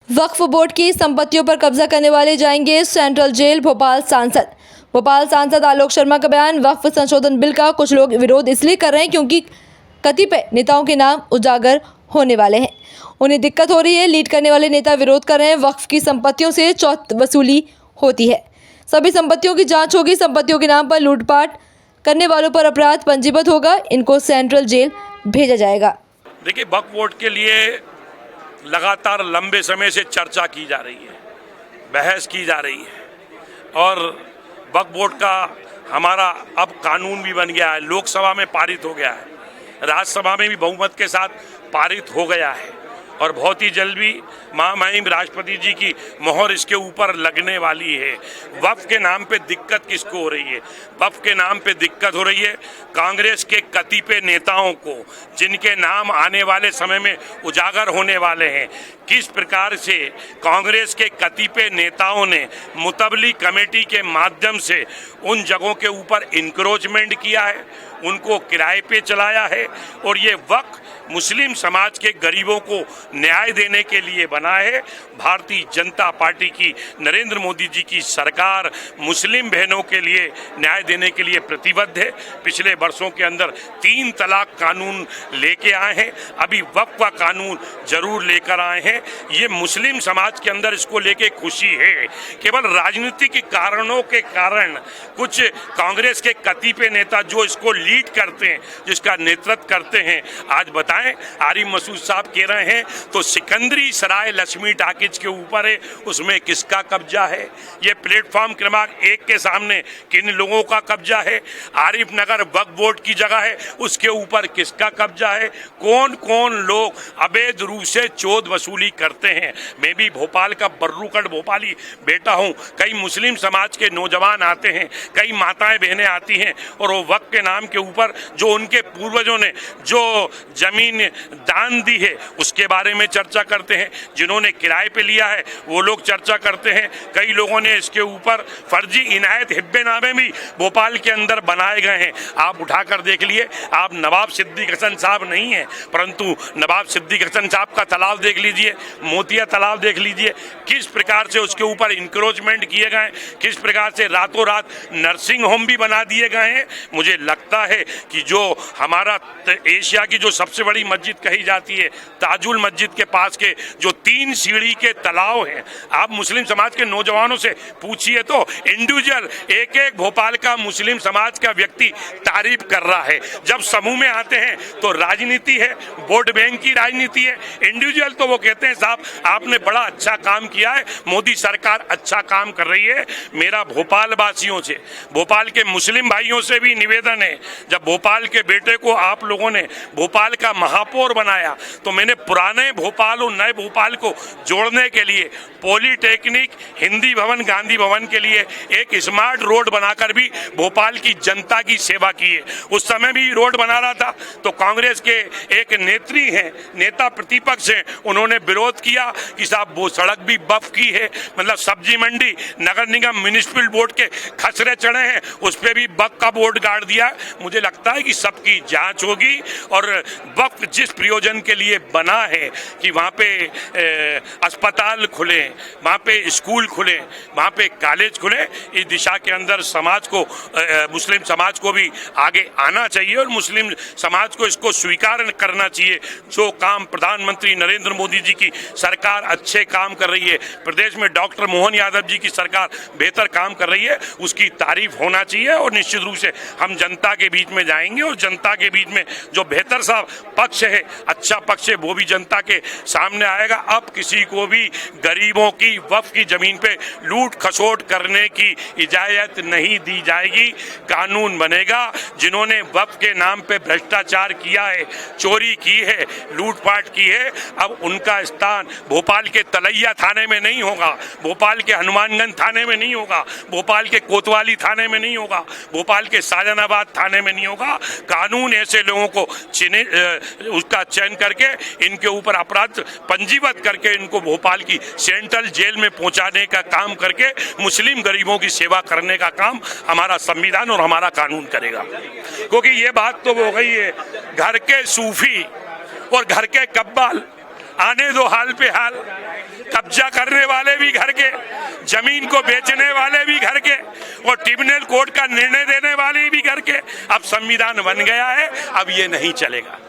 वक्फ board की संपत्तियों पर कब्जा करने वाले जाएंगे सेंट्रल जेल। भोपाल सांसद आलोक शर्मा का बयान। वक्फ संशोधन बिल का कुछ लोग विरोध इसलिए कर रहे हैं क्योंकि कतिपय नेताओं के नाम उजागर होने वाले हैं। उन्हें दिक्कत हो रही है। लीड करने वाले नेता विरोध कर रहे हैं। वक्फ की संपत्तियों से चौथ वसूली होती है। सभी संपत्तियों की जांच होगी। संपत्तियों के नाम पर लूटपाट करने वालों पर अपराध पंजीबद्ध होगा। इनको सेंट्रल जेल भेजा जाएगा। देखिए, वक्फ बोर्ड के लिए लगातार लंबे समय से चर्चा की जा रही है, बहस की जा रही है और वक्फ बोर्ड का हमारा अब कानून भी बन गया है। लोकसभा में पारित हो गया है, राज्यसभा में भी बहुमत के साथ पारित हो गया है और बहुत ही जल्द भी महामहिम राष्ट्रपति जी की मोहर इसके ऊपर लगने वाली है। वक्फ के नाम पे दिक्कत किसको हो रही है? वक्फ के नाम पे दिक्कत हो रही है कांग्रेस के कतिपय नेताओं को, जिनके नाम आने वाले समय में उजागर होने वाले हैं। किस प्रकार से कांग्रेस के कतिपय नेताओं ने मुतबली कमेटी के माध्यम से उन जगहों के ऊपर इंक्रोचमेंट किया है, उनको किराए पे चलाया है और ये वक्फ मुस्लिम समाज के गरीबों को न्याय देने के लिए बना है। भारतीय जनता पार्टी की नरेंद्र मोदी जी की सरकार मुस्लिम बहनों के लिए न्याय देने के लिए प्रतिबद्ध है। पिछले वर्षों के अंदर 3 तलाक कानून लेके आए हैं, अभी वक्फ का कानून जरूर लेकर आए हैं। ये मुस्लिम समाज के अंदर इसको लेके खुशी है। केवल राजनीतिक कारणों के कारण कुछ कांग्रेस के कतिपय नेता जो इसको लीड करते हैं, जिसका नेतृत्व करते हैं, आज बताएं आरिफ मसूद साहब कह रहे हैं तो सिकंदरी सराय लक्ष्मी टाकिज के ऊपर है, उसमें किसका कब्जा है? ये प्लेटफॉर्म क्रमांक 1 के सामने किन लोगों का कब्जा है? आरिफ नगर वक्फ बोर्ड की जगह है, उसके ऊपर किसका कब्जा है? कौन कौन लोग अवैध रूप से चोद वसूली करते हैं? मैं भी भोपाल का बर्रूकट भोपाली बेटा हूँ। कई मुस्लिम समाज के नौजवान आते हैं, कई माताएं बहनें आती हैं और वो वक्फ के नाम के ऊपर जो उनके पूर्वजों ने जो जमीन दान दी है उसके बारे में चर्चा करते हैं। जिन्होंने किराए पे लिया है वो लोग चर्चा करते हैं। कई लोगों ने इसके ऊपर फर्जी इनायत हिब्बेनामे भी भोपाल के अंदर बनाए गए हैं। आप उठाकर देख लिए, आप नवाब सिद्दीक हसन साहब नहीं हैं, परंतु नवाब सिद्दीक हसन साहब का तालाब देख लीजिए, मोतिया तालाब देख लीजिए, किस प्रकार से उसके ऊपर इंक्रोचमेंट किए गए, किस प्रकार से रातों रात नर्सिंग होम भी बना दिए गए हैं। मुझे लगता है कि जो हमारा एशिया की जो सबसे बड़ी मस्जिद कही जाती है, ताजुल मस्जिद के पास के जो 3 सीढ़ी के तालाब हैं, आप मुस्लिम समाज के नौजवानों से पूछिए तो इंडिविजुअल एक भोपाल का मुस्लिम समाज का व्यक्ति तारीफ कर रहा है। जब समूह में आते हैं तो राजनीति है, वोट बैंक की राजनीति है। इंडिविजुअल तो वो कहते हैं साहब आपने बड़ा अच्छा काम किया है, मोदी सरकार अच्छा काम कर रही है। मेरा भोपाल वासियों से, भोपाल के मुस्लिम भाइयों से भी निवेदन है, जब भोपाल के बेटे को आप लोगों ने भोपाल का महापौर बनाया तो मैंने पुराने भोपाल और नए भोपाल को जोड़ने के लिए पॉलिटेक्निक, हिंदी भवन, गांधी भवन के लिए एक स्मार्ट रोड बनाकर भी भोपाल की जनता की सेवा की है। उस समय भी रोड बना रहा था तो कांग्रेस के एक नेत्री हैं, नेता प्रतिपक्ष हैं, उन्होंने विरोध किया कि साहब वो सड़क भी वक्फ की है, मतलब सब्जी मंडी नगर निगम म्युनिसिपल बोर्ड के खसरे चढ़े हैं, उस पर भी वक्फ का बोर्ड गाड़ दिया। मुझे लगता है कि सबकी जांच होगी और वक्फ जिस प्रयोजन के लिए बना है कि वहाँ पे अस्पताल खुले, वहाँ पे स्कूल खुले, वहाँ पे कॉलेज खुले, इस दिशा के अंदर समाज को, मुस्लिम समाज को भी आगे आना चाहिए और मुस्लिम समाज को इसको स्वीकार करना चाहिए। जो काम प्रधानमंत्री नरेंद्र मोदी जी की सरकार अच्छे काम कर रही है, प्रदेश में डॉक्टर मोहन यादव जी की सरकार बेहतर काम कर रही है, उसकी तारीफ होना चाहिए और निश्चित रूप से हम जनता के बीच में जाएंगे और जनता के बीच में जो बेहतर सा पक्ष है, अच्छा पक्ष है, वो भी जनता के सामने आएगा। अब किसी को भी गरीबों की वक्फ की जमीन पे लूट खसोट करने की इजाजत नहीं दी जाएगी। कानून बनेगा। जिन्होंने वक्फ के नाम पे भ्रष्टाचार किया है, चोरी की है, लूटपाट की है, अब उनका स्थान भोपाल के तलैया थाने में नहीं होगा, भोपाल के हनुमानगंज थाने में नहीं होगा, भोपाल के कोतवाली थाने में नहीं होगा, भोपाल के शाहजहानाबाद थाने में नहीं होगा। कानून ऐसे लोगों को उसका चयन करके इनके ऊपर अपराध पंजीबद्ध करके इनको भोपाल की सेंट्रल जेल में पहुंचाने का काम करके मुस्लिम गरीबों की सेवा करने का काम हमारा संविधान और हमारा कानून करेगा। क्योंकि ये बात तो हो गई है, घर के सूफी और घर के कब्बाल आने दो हाल पे हाल। कब्जा करने वाले भी घर के, जमीन को बेचने वाले भी घर के, और ट्रिब्यूनल कोर्ट का निर्णय देने वाले भी घर के। अब संविधान बन गया है, अब ये नहीं चलेगा।